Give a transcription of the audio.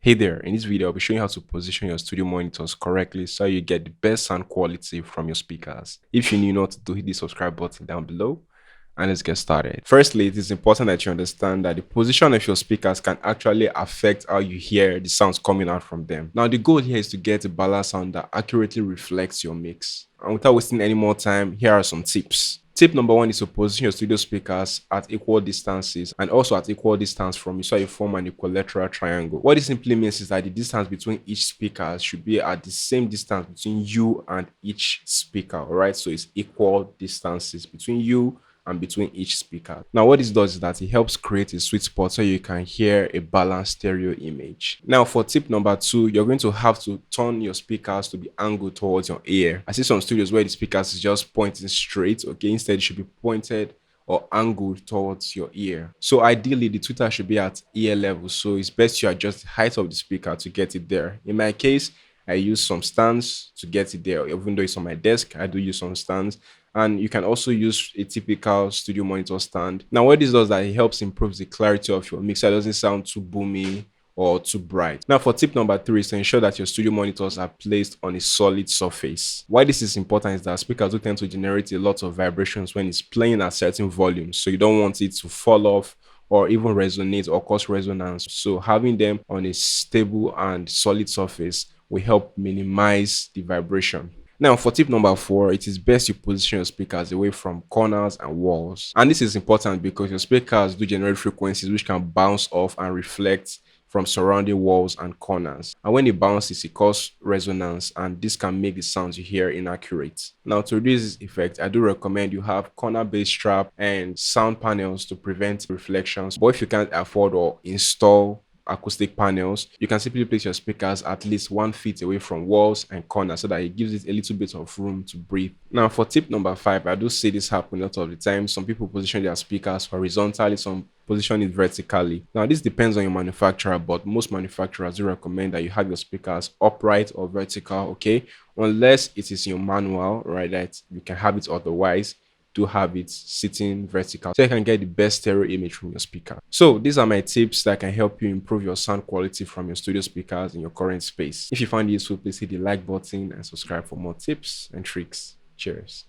Hey there, in this video I'll be showing you how to position your studio monitors correctly so you get the best sound quality from your speakers. If you know what to do, hit the subscribe button down below and let's get started. Firstly, it is important that you understand that the position of your speakers can actually affect how you hear the sounds coming out from them. Now the goal here is to get a balanced sound that accurately reflects your mix. And without wasting any more time, here are some tips. Tip number one is to position your studio speakers at equal distances and also at equal distance from you so you form an equilateral triangle. What this simply means is that the distance between each speaker should be at the same distance between you and each speaker, alright? So it's equal distances between you and between each speaker. Now what this does is that it helps create a sweet spot so you can hear a balanced stereo image. Now for tip number two, you're going to have to turn your speakers to be angled towards your ear. I see some studios where the speakers is just pointing straight, okay? Instead it should be pointed or angled towards your ear. So ideally the tweeter should be at ear level, so it's best you adjust the height of the speaker to get it there. In my case, I use some stands to get it there. Even though it's on my desk, I do use some stands. And you can also use a typical studio monitor stand. Now what this does is that it helps improve the clarity of your mixer. It doesn't sound too boomy or too bright. Now for tip number three is to ensure that your studio monitors are placed on a solid surface. Why this is important is that speakers do tend to generate a lot of vibrations when it's playing at certain volumes, so you don't want it to fall off or even resonate or cause resonance. So having them on a stable and solid surface will help minimize the vibration. Now for tip number four, it is best you position your speakers away from corners and walls. And this is important because your speakers do generate frequencies which can bounce off and reflect from surrounding walls and corners. And when it bounces, it causes resonance and this can make the sounds you hear inaccurate. Now to reduce this effect, I do recommend you have corner bass strap and sound panels to prevent reflections. But if you can't afford or install acoustic panels, you can simply place your speakers at least 1 feet away from walls and corners so that it gives it a little bit of room to breathe. Now for tip number five, I do see this happen a lot of the time. Some people position their speakers horizontally, some position it vertically. Now this depends on your manufacturer, but most manufacturers do recommend that you have your speakers upright or vertical, okay? Unless it is in your manual, right, that you can have it otherwise. Do have it sitting vertical so you can get the best stereo image from your speaker. So these are my tips that can help you improve your sound quality from your studio speakers in your current space. If you find it useful, please hit the like button and subscribe for more tips and tricks. Cheers.